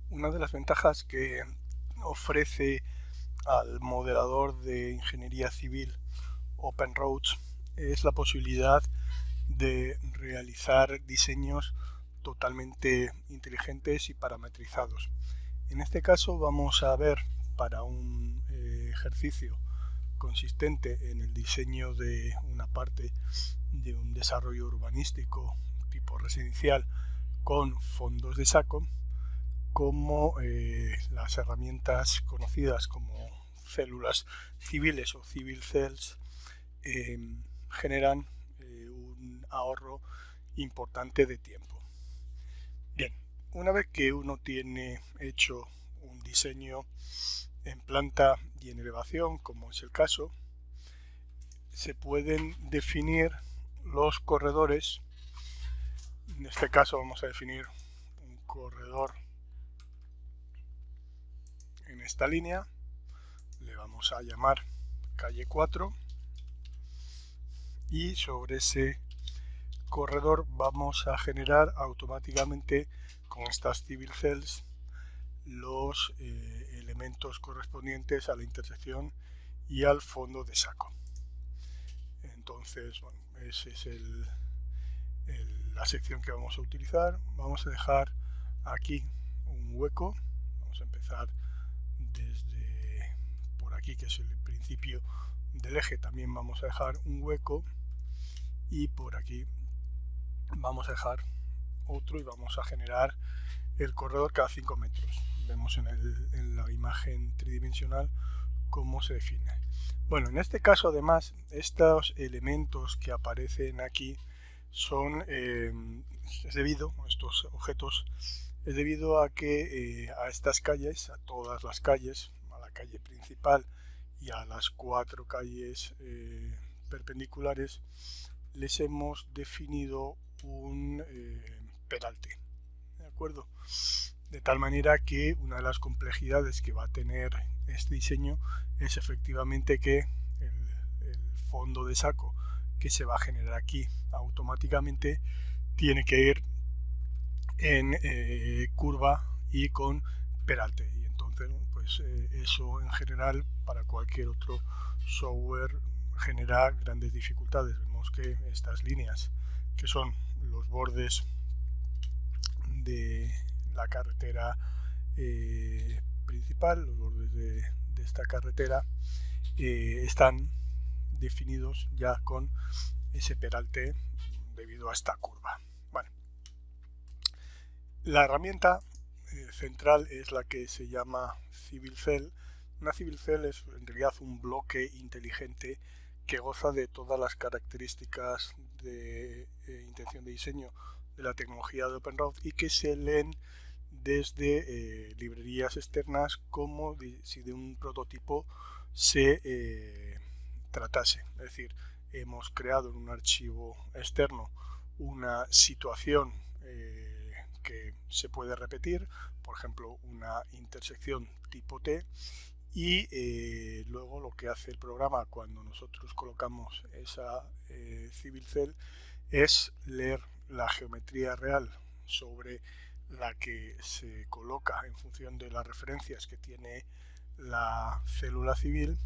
Una de las ventajas que ofrece al modelador de ingeniería civil OpenRoads es la posibilidad de realizar diseños totalmente inteligentes y parametrizados. En este caso vamos a ver, para un ejercicio consistente en el diseño de una parte de un desarrollo urbanístico tipo residencial con fondos de saco, como las herramientas conocidas como células civiles o civil cells generan un ahorro importante de tiempo. Bien, una vez que uno tiene hecho un diseño en planta y en elevación, como es el caso, se pueden definir los corredores. En este caso vamos a definir un corredor en esta línea, le vamos a llamar calle 4 y sobre ese corredor vamos a generar automáticamente con estas civil cells los elementos correspondientes a la intersección y al fondo de saco. Entonces, bueno, esa es la sección que vamos a utilizar. Vamos a dejar aquí un hueco. Vamos a empezar desde por aquí, que es el principio del eje. También vamos a dejar un hueco y por aquí vamos a dejar otro y vamos a generar el corredor cada 5 metros. Vemos en la imagen tridimensional cómo se define. Bueno, en este caso además estos elementos que aparecen aquí son estos objetos es debido a que a estas calles, a todas las calles, a la calle principal y a las 4 calles perpendiculares, les hemos definido un peralte, ¿de acuerdo? De tal manera que una de las complejidades que va a tener este diseño es efectivamente que el fondo de saco que se va a generar aquí automáticamente tiene que ir en curva y con peralte, y entonces pues eso en general para cualquier otro software genera grandes dificultades. Vemos que estas líneas, que son los bordes de la carretera principal, los bordes de esta carretera, están definidos ya con ese peralte debido a esta curva. Bueno, la herramienta central es la que se llama Civil Cell. Una Civil Cell es en realidad un bloque inteligente que goza de todas las características de intención de diseño de la tecnología de OpenRoads y que se leen desde librerías externas como si de un prototipo se tratase. Es decir, hemos creado en un archivo externo una situación que se puede repetir, por ejemplo una intersección tipo T, y luego lo que hace el programa cuando nosotros colocamos esa civil cell es leer la geometría real sobre la que se coloca en función de las referencias que tiene la célula civil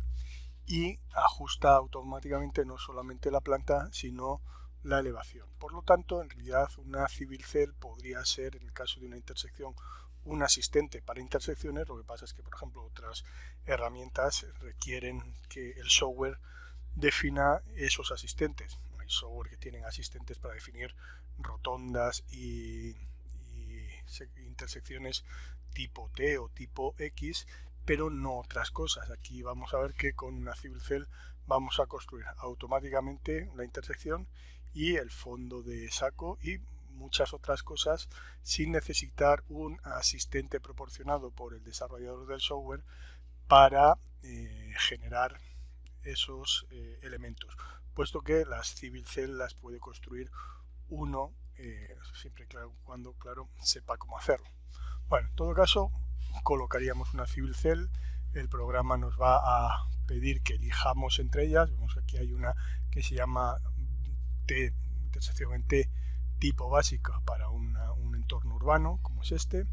y ajusta automáticamente no solamente la planta sino la elevación. Por lo tanto, en realidad una civil cell podría ser, en el caso de una intersección, un asistente para intersecciones. Lo que pasa es que, por ejemplo, otras herramientas requieren que el software defina esos asistentes. Hay software que tienen asistentes para definir rotondas y intersecciones tipo T o tipo X, pero no otras cosas. Aquí vamos a ver que con una civil cell vamos a construir automáticamente la intersección y el fondo de saco y muchas otras cosas sin necesitar un asistente proporcionado por el desarrollador del software para generar esos elementos, puesto que las civil cell las puede construir uno siempre cuando sepa cómo hacerlo. Bueno, en todo caso colocaríamos una civil cell, el programa nos va a pedir que elijamos entre ellas. Vemos que aquí hay una que se llama T, intersección en T tipo básica para un entorno urbano como es este,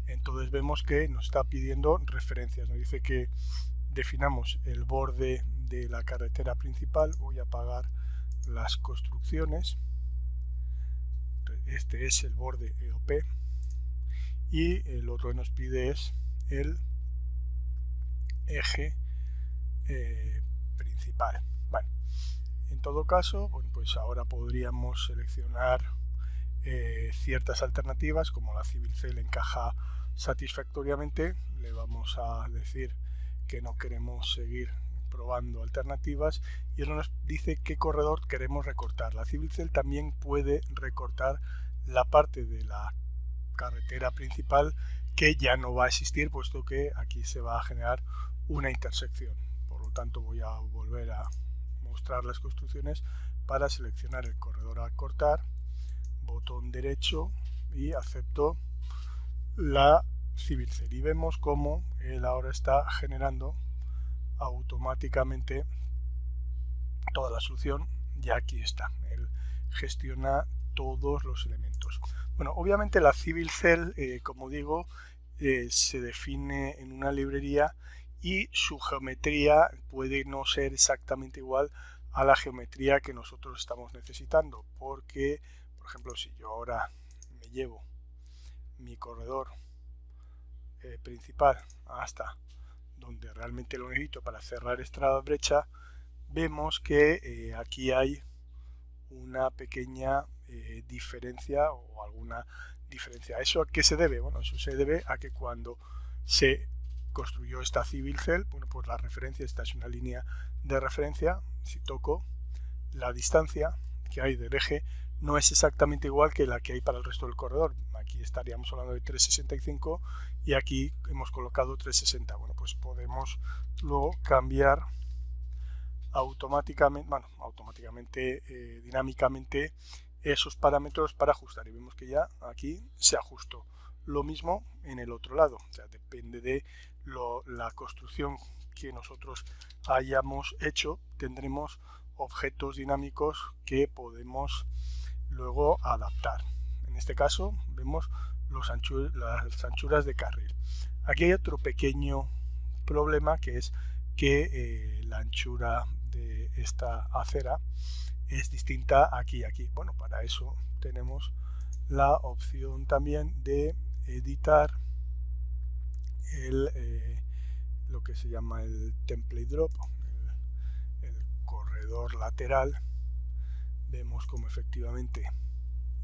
Entonces vemos que nos está pidiendo referencias, nos dice que definamos el borde de la carretera principal. Voy a apagar las construcciones. Este es el borde EOP y el otro que nos pide es el eje principal. Bueno, en todo caso, bueno, pues ahora podríamos seleccionar ciertas alternativas. Como la Civil Cell encaja satisfactoriamente, le vamos a decir que no queremos seguir probando alternativas y él nos dice qué corredor queremos recortar. La Civil Cell también puede recortar la parte de la carretera principal que ya no va a existir, puesto que aquí se va a generar una intersección. Por lo tanto, voy a volver a mostrar las construcciones para seleccionar el corredor a cortar, botón derecho y acepto la Civil Cell, y vemos cómo él ahora está generando automáticamente toda la solución. Ya aquí está, él gestiona todos los elementos. Bueno, obviamente la Civil Cell, como digo, se define en una librería y su geometría puede no ser exactamente igual a la geometría que nosotros estamos necesitando, porque, por ejemplo, si yo ahora me llevo mi corredor principal hasta donde realmente lo necesito para cerrar esta brecha, vemos que aquí hay una pequeña diferencia o alguna diferencia. ¿Eso a qué se debe? Bueno, eso se debe a que cuando se construyó esta Civil Cell, bueno, pues la referencia, esta es una línea de referencia. Si toco, la distancia que hay del eje no es exactamente igual que la que hay para el resto del corredor. Aquí estaríamos hablando de 365 y aquí hemos colocado 360. Bueno, pues podemos luego cambiar automáticamente, dinámicamente esos parámetros para ajustar, y vemos que ya aquí se ajustó. Lo mismo en el otro lado, o sea, depende de la construcción que nosotros hayamos hecho, tendremos objetos dinámicos que podemos luego adaptar. En este caso vemos las anchuras de carril. Aquí hay otro pequeño problema, que es que la anchura de esta acera es distinta aquí y aquí. Bueno, para eso tenemos la opción también de editar lo que se llama el template drop, el corredor lateral. Vemos como efectivamente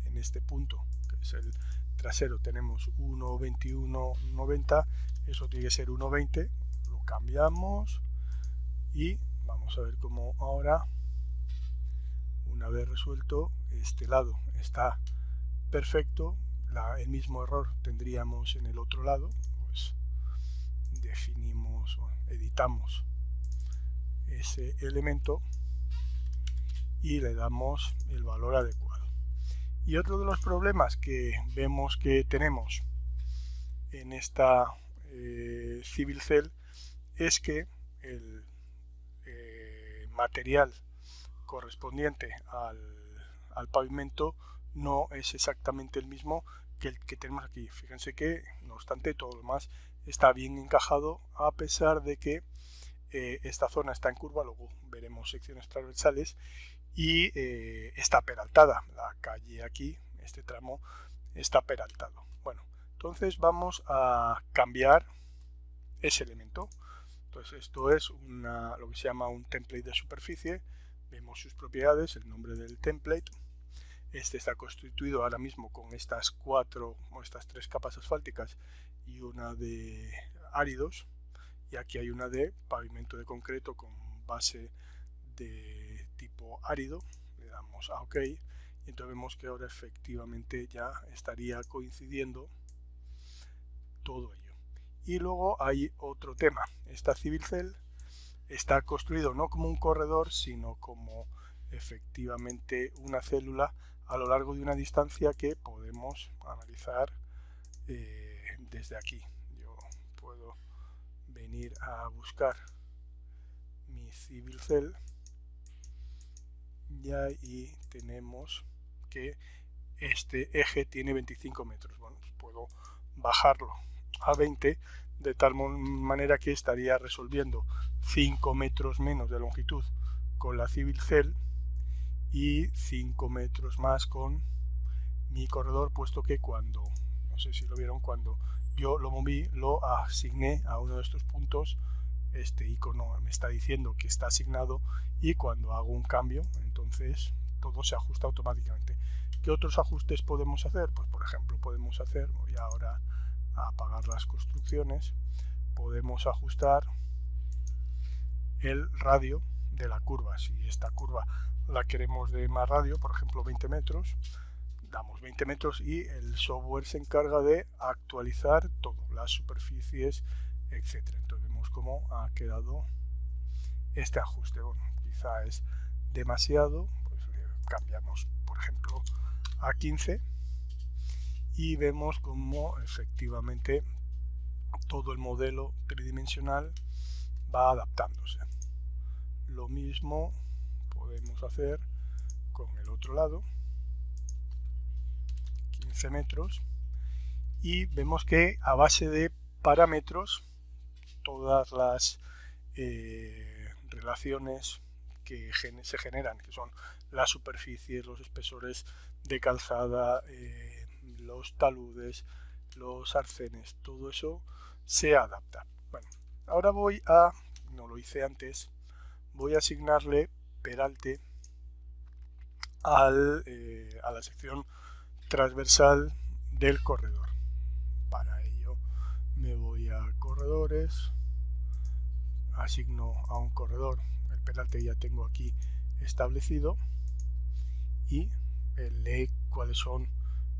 en este punto, que es el trasero, tenemos 1.21.90, eso tiene que ser 1.20, lo cambiamos y vamos a ver cómo ahora, una vez resuelto, este lado está perfecto. El mismo error tendríamos en el otro lado, pues definimos, editamos ese elemento y le damos el valor adecuado. Y otro de los problemas que vemos que tenemos en esta Civil Cell es que el material correspondiente al pavimento no es exactamente el mismo que el que tenemos aquí. Fíjense que, no obstante, todo lo demás está bien encajado, a pesar de que esta zona está en curva. Luego veremos secciones transversales y está peraltada. La calle aquí, este tramo, está peraltado. Bueno, entonces vamos a cambiar ese elemento. Entonces esto es lo que se llama un template de superficie. Vemos sus propiedades, el nombre del template. Este está constituido ahora mismo con estas tres capas asfálticas y una de áridos, y aquí hay una de pavimento de concreto con base de tipo árido. Le damos a OK y entonces vemos que ahora efectivamente ya estaría coincidiendo todo ello. Y luego hay otro tema. Esta Civil Cell está construido no como un corredor, sino como efectivamente una célula a lo largo de una distancia que podemos analizar desde aquí. Yo puedo venir a buscar mi Civil Cell y ahí tenemos que este eje tiene 25 metros. Bueno, pues puedo bajarlo a 20, de tal manera que estaría resolviendo 5 metros menos de longitud con la Civil Cell y 5 metros más con mi corredor, puesto que cuando, no sé si lo vieron, cuando yo lo moví, lo asigné a uno de estos puntos. Este icono me está diciendo que está asignado, y cuando hago un cambio, entonces todo se ajusta automáticamente. ¿Qué otros ajustes podemos hacer? Pues por ejemplo podemos hacer, voy ahora a apagar las construcciones, podemos ajustar el radio de la curva. Si esta curva la queremos de más radio, por ejemplo 20 metros, damos 20 metros y el software se encarga de actualizar todo, las superficies, etcétera. Entonces vemos cómo ha quedado este ajuste. Bueno, quizá es demasiado, pues cambiamos por ejemplo a 15 y vemos cómo efectivamente todo el modelo tridimensional va adaptándose. Lo mismo podemos hacer con el otro lado, 15 metros, y vemos que a base de parámetros todas las relaciones que se generan, que son las superficies, los espesores de calzada, los taludes, los arcenes, todo eso se adapta. Bueno, ahora voy a, no lo hice antes, voy a asignarle peralte a la sección transversal del corredor. Para ello me voy a corredores, asigno a un corredor, el peralte ya tengo aquí establecido, y lee cuáles son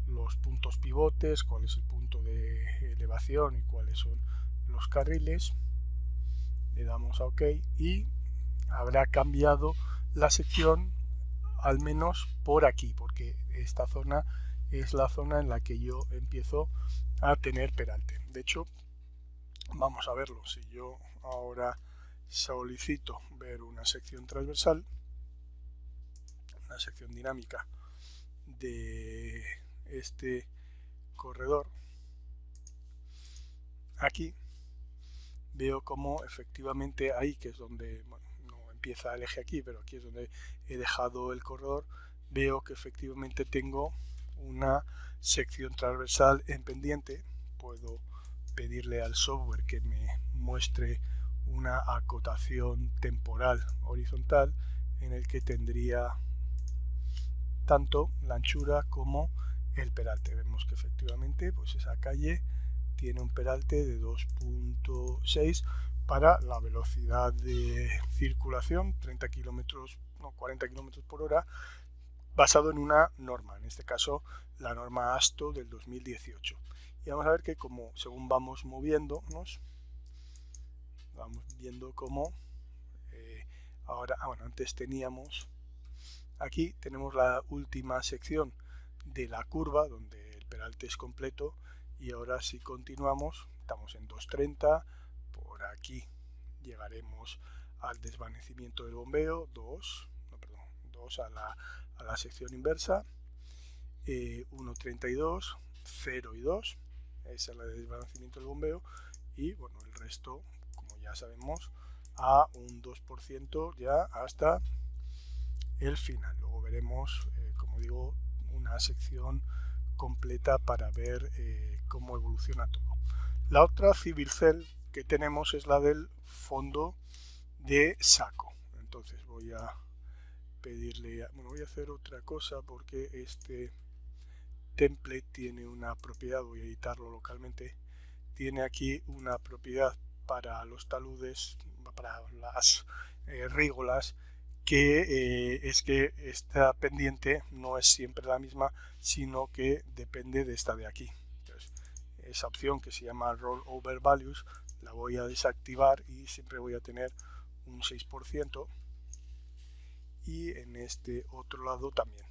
los puntos pivotes, cuál es el punto de elevación y cuáles son los carriles. Le damos a OK y habrá cambiado la sección, al menos por aquí, porque esta zona es la zona en la que yo empiezo a tener peralte. De hecho, vamos a verlo. Si yo ahora solicito ver una sección transversal, una sección dinámica de este corredor, aquí veo como efectivamente ahí, que es donde, bueno, no empieza el eje aquí, pero aquí es donde he dejado el corredor, veo que efectivamente tengo una sección transversal en pendiente. Puedo pedirle al software que me muestre una acotación temporal horizontal en el que tendría tanto la anchura como el peralte. Vemos que efectivamente pues esa calle tiene un peralte de 2.6 para la velocidad de circulación, 30 kilómetros, no, 40 kilómetros por hora, basado en una norma, en este caso la norma ASTO del 2018. Y vamos a ver que como según vamos moviéndonos, vamos viendo cómo ahora, bueno, antes teníamos, aquí tenemos la última sección de la curva donde el peralte es completo, y ahora si continuamos estamos en 2.30, por aquí llegaremos al desvanecimiento del bombeo, 2 a la sección inversa, 1.32, 0 y 2, esa es la de desvanecimiento del bombeo, y bueno, el resto, como ya sabemos, a un 2% ya hasta el final. Luego veremos, como digo, una sección completa para ver cómo evoluciona todo. La otra Civil Cell que tenemos es la del fondo de saco. Entonces voy a pedirle, bueno, voy a hacer otra cosa porque este template tiene una propiedad, voy a editarlo localmente, tiene aquí una propiedad para los taludes, para las rígolas, que es que esta pendiente no es siempre la misma, sino que depende de esta de aquí. Entonces, esa opción que se llama Rollover Values la voy a desactivar y siempre voy a tener un 6%, y en este otro lado también.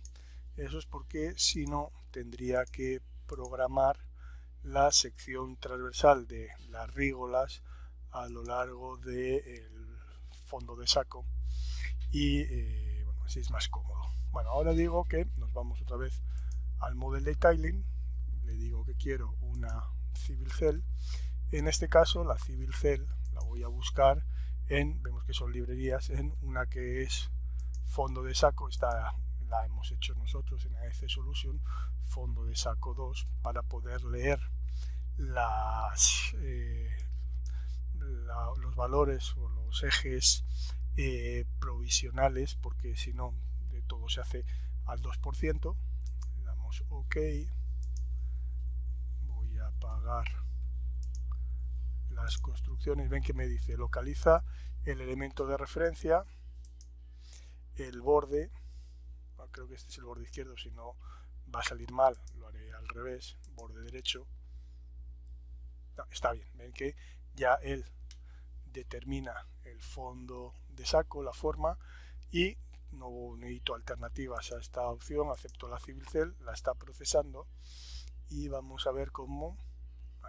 Eso es porque si no tendría que programar la sección transversal de las rígolas a lo largo del fondo de saco, y bueno, así es más cómodo. Bueno, ahora digo que nos vamos otra vez al Model Detailing, le digo que quiero una Civil Cell En este caso la Civil Cell la voy a buscar vemos que son librerías, en una que es fondo de saco, esta la hemos hecho nosotros en AEC Solution, fondo de saco 2, para poder leer los valores o los ejes provisionales, porque si no, de todo se hace al 2%. Le damos OK. Voy a apagar las construcciones. Ven que me dice localiza el elemento de referencia, el borde. Creo que este es el borde izquierdo, si no va a salir mal, lo haré al revés, borde derecho. No, está bien, ven que ya él determina el fondo de saco, la forma, y no necesito alternativas a esta opción, acepto la Civil Cell, la está procesando y vamos a ver cómo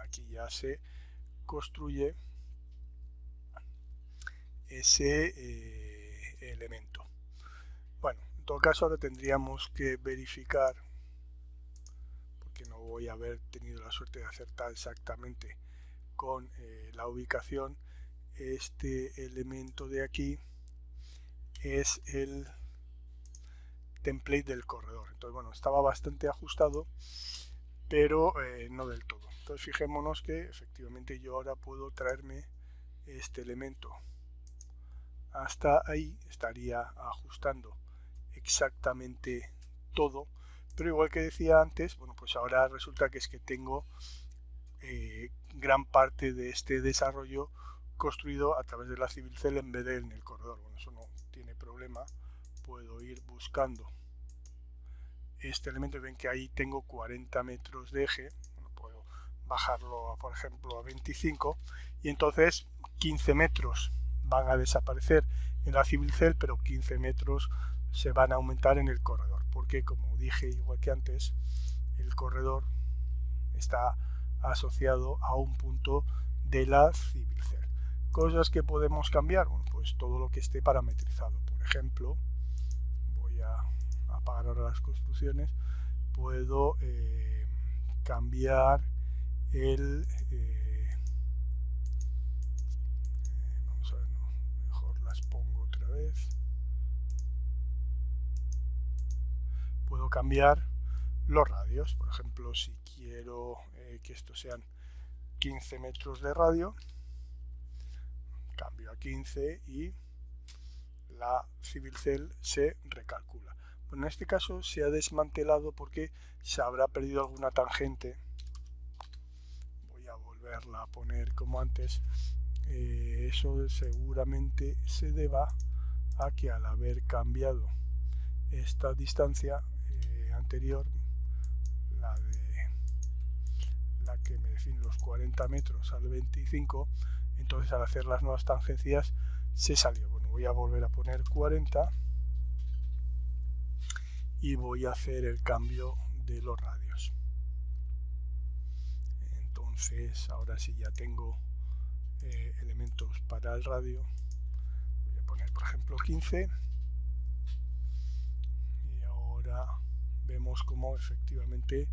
aquí ya se construye ese elemento. Bueno, en todo caso ahora tendríamos que verificar, porque no voy a haber tenido la suerte de acertar exactamente con la ubicación. Este elemento de aquí es el template del corredor. Entonces, bueno, estaba bastante ajustado, pero no del todo. Entonces, fijémonos que efectivamente yo ahora puedo traerme este elemento hasta ahí, estaría ajustando exactamente todo, pero igual que decía antes, bueno, pues ahora resulta que es que tengo gran parte de este desarrollo construido a través de la Civil Cell en vez de en el corredor. Bueno, eso no tiene problema, puedo ir buscando este elemento. Ven que ahí tengo 40 metros de eje, bueno, puedo bajarlo por ejemplo a 25 y entonces 15 metros van a desaparecer en la Civil Cell, pero 15 metros se van a aumentar en el corredor, porque como dije igual que antes, el corredor está asociado a un punto de la Civil Cell. Cosas que podemos cambiar, bueno, pues todo lo que esté parametrizado. Por ejemplo, voy a apagar ahora las construcciones, puedo cambiar el vamos a ver, no, mejor las pongo otra vez. Puedo cambiar los radios, por ejemplo, si quiero que estos sean 15 metros de radio, cambio a 15 y la Civil Cell se recalcula. Bueno, en este caso se ha desmantelado porque se habrá perdido alguna tangente. Voy a volverla a poner como antes. Eso seguramente se deba a que al haber cambiado esta distancia anterior, la que me define los 40 metros al 25, entonces al hacer las nuevas tangencias se salió. Bueno, voy a volver a poner 40 y voy a hacer el cambio de los radios. Entonces ahora sí ya tengo elementos para el radio. Voy a poner por ejemplo 15 y ahora vemos como efectivamente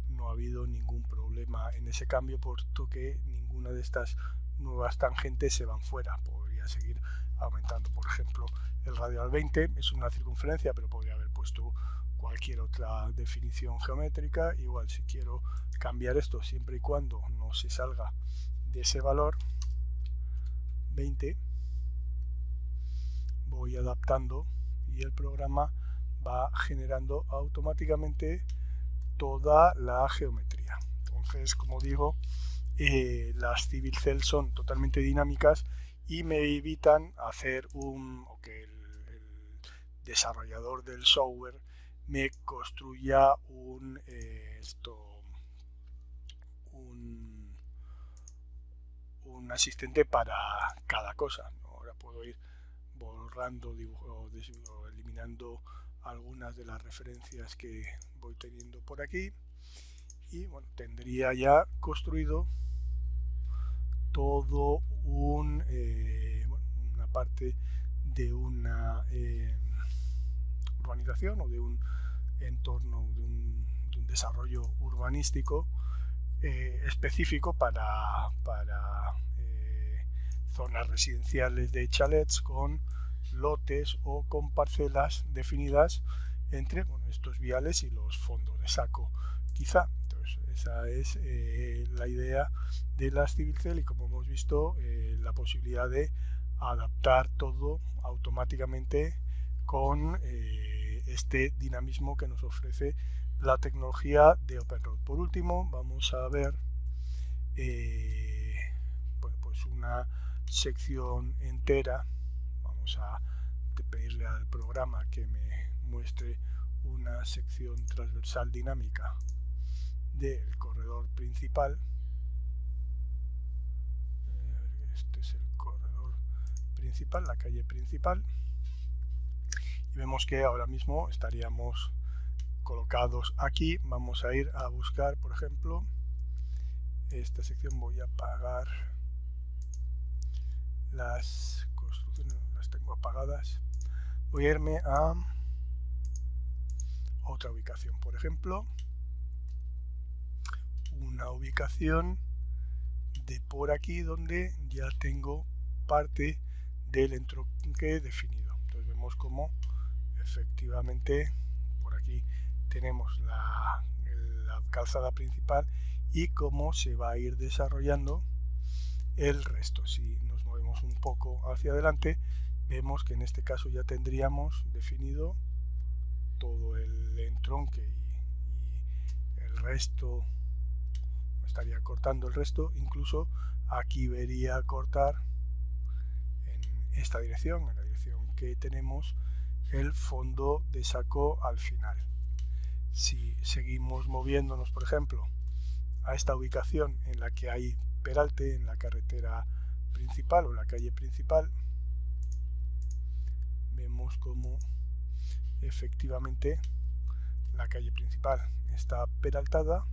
no ha habido ningún problema en ese cambio, puesto que ninguna de estas nuevas tangentes se van fuera. Podría seguir aumentando, por ejemplo, el radio al 20, es una circunferencia, pero podría haber puesto cualquier otra definición geométrica. Igual si quiero cambiar esto, siempre y cuando no se salga de ese valor 20, voy adaptando y el programa va generando automáticamente toda la geometría. Entonces, como digo, las Civil Cell son totalmente dinámicas y me evitan hacer o que el desarrollador del software me construya un asistente para cada cosa. Ahora puedo ir borrando o eliminando algunas de las referencias que voy teniendo por aquí y bueno, tendría ya construido todo una parte de una urbanización o de un entorno, de un desarrollo urbanístico específico para zonas residenciales de chalets con lotes o con parcelas definidas entre estos viales y los fondos de saco, quizá. Entonces, esa es la idea de las Civil Cell, y como hemos visto, la posibilidad de adaptar todo automáticamente con este dinamismo que nos ofrece la tecnología de OpenRoad. Por último, vamos a ver bueno, pues una sección entera. Vamos a pedirle al programa que me muestre una sección transversal dinámica del corredor principal. Este es el corredor principal, la calle principal, y vemos que ahora mismo estaríamos colocados aquí. Vamos a ir a buscar, por ejemplo, esta sección. Voy a apagar las construcciones, las tengo apagadas. Voy a irme a otra ubicación, por ejemplo, una ubicación de por aquí donde ya tengo parte del entronque definido. Entonces vemos como efectivamente por aquí tenemos la calzada principal y cómo se va a ir desarrollando el resto. Si nos movemos un poco hacia adelante, vemos que en este caso ya tendríamos definido todo el entronque y el resto estaría cortando el resto. Incluso aquí vería cortar en esta dirección, en la dirección que tenemos el fondo de saco al final. Si seguimos moviéndonos, por ejemplo, a esta ubicación en la que hay peralte en la carretera principal o la calle principal, vemos como efectivamente la calle principal está peraltada,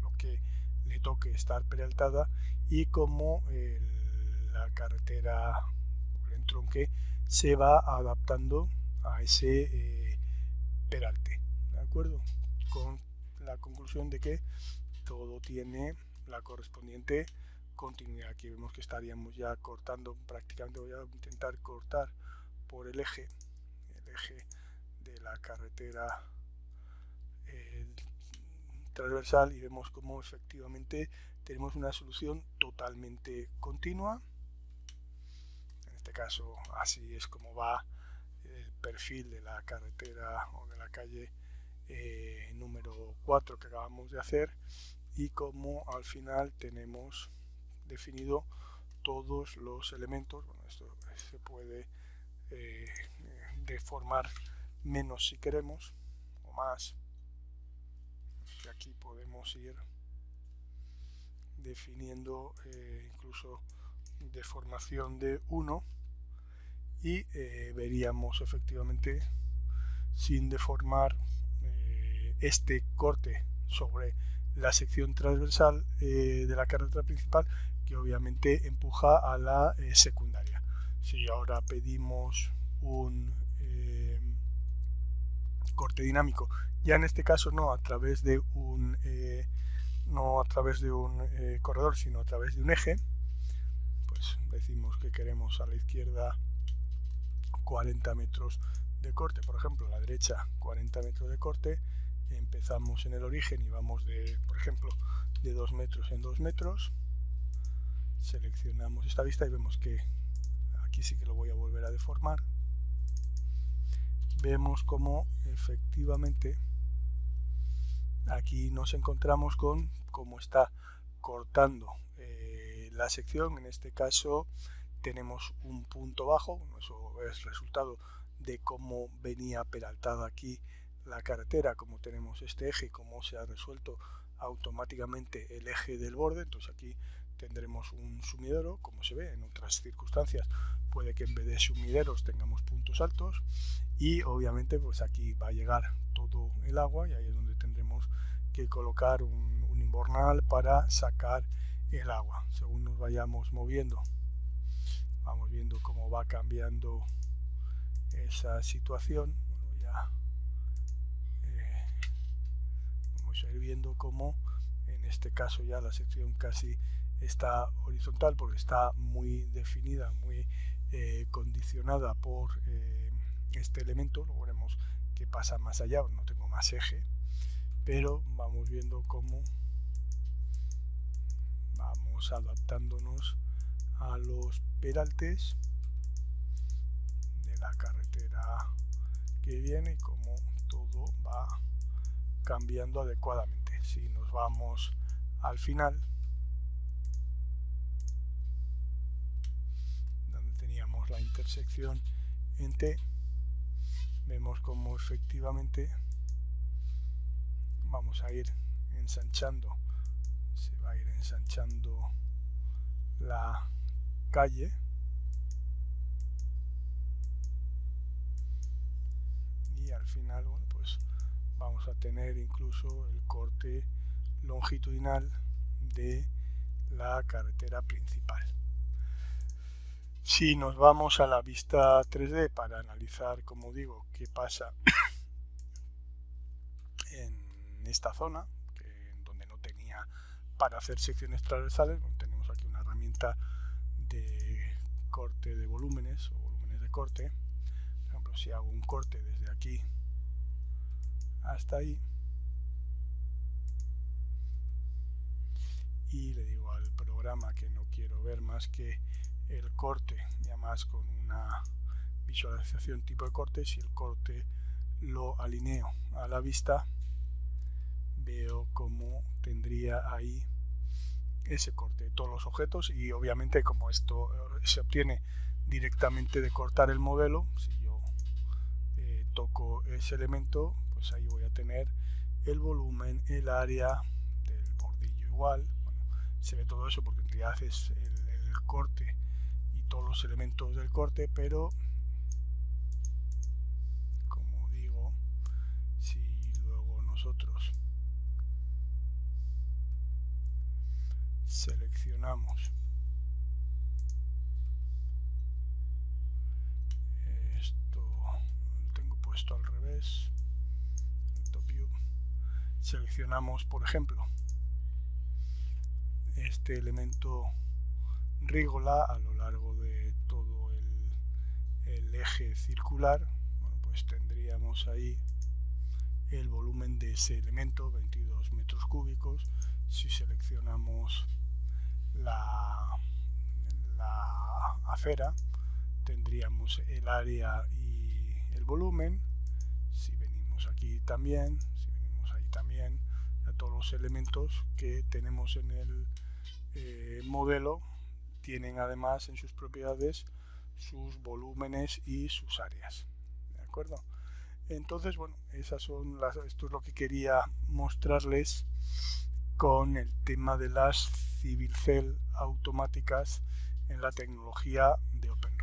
lo que le toque estar peraltada, y como la carretera, el entronque, se va adaptando a ese peralte, ¿de acuerdo? Con la conclusión de que todo tiene la correspondiente continuidad. Aquí vemos que estaríamos ya cortando prácticamente. Voy a intentar cortar por el eje de la carretera transversal, y vemos como efectivamente tenemos una solución totalmente continua. En este caso así es como va el perfil de la carretera o de la calle número 4 que acabamos de hacer, y como al final tenemos definido todos los elementos. Bueno, esto se puede deformar menos si queremos, o más. Y aquí podemos ir definiendo incluso deformación de 1, y veríamos efectivamente, sin deformar, este corte sobre la sección transversal de la carretera principal, que obviamente empuja a la secundaria. Si ahora pedimos un corte dinámico, ya en este caso no a través de un corredor, sino a través de un eje, pues decimos que queremos a la izquierda 40 metros de corte, por ejemplo, a la derecha 40 metros de corte. Empezamos en el origen y vamos por ejemplo, de 2 metros en 2 metros. Seleccionamos esta vista y vemos que aquí sí que lo voy a volver a deformar. Vemos como efectivamente aquí nos encontramos con cómo está cortando la sección. En este caso tenemos un punto bajo. Eso es resultado de cómo venía peraltada aquí la carretera, como tenemos este eje, cómo se ha resuelto automáticamente el eje del borde. Entonces aquí tendremos un sumidero, como se ve en otras circunstancias. Puede que en vez de sumideros tengamos puntos altos, y obviamente pues aquí va a llegar todo el agua, y ahí es donde tendremos que colocar un invernal para sacar el agua. Según nos vayamos moviendo, vamos viendo cómo va cambiando esa situación. Vamos a ir viendo cómo en este caso ya la sección casi está horizontal porque está muy definida, muy condicionada por este elemento. Luego veremos qué pasa más allá, no tengo más eje, pero vamos viendo cómo vamos adaptándonos a los peraltes de la carretera que viene y cómo todo va cambiando adecuadamente. Si nos vamos al final, donde teníamos la intersección en T, vemos como efectivamente vamos a ir ensanchando, se va a ir ensanchando la calle y al final, bueno, pues vamos a tener incluso el corte longitudinal de la carretera principal. Si nos vamos a la vista 3D para analizar, como digo, qué pasa en esta zona, donde no tenía para hacer secciones transversales, bueno, tenemos aquí una herramienta de corte de volúmenes o volúmenes de corte. Por ejemplo, si hago un corte desde aquí hasta ahí y le digo al programa que no quiero ver más que el corte, y además con una visualización tipo de corte, si el corte lo alineo a la vista, veo cómo tendría ahí ese corte de todos los objetos. Y obviamente, como esto se obtiene directamente de cortar el modelo, si yo toco ese elemento, pues ahí voy a tener el volumen, el área del bordillo igual. Bueno, se ve todo eso porque en realidad es el corte y todos los elementos del corte, pero como digo, si luego nosotros seleccionamos esto, lo tengo puesto al revés, el top view, seleccionamos por ejemplo este elemento rígola a lo largo de todo el eje circular, bueno, pues tendríamos ahí el volumen de ese elemento, 22 metros cúbicos. Si seleccionamos la acera, tendríamos el área y el volumen. Si venimos aquí también, si venimos ahí también, ya todos los elementos que tenemos en el modelo tienen además en sus propiedades sus volúmenes y sus áreas, ¿de acuerdo? Entonces, bueno, esto es lo que quería mostrarles con el tema de las Civil Cell automáticas en la tecnología de OpenGL.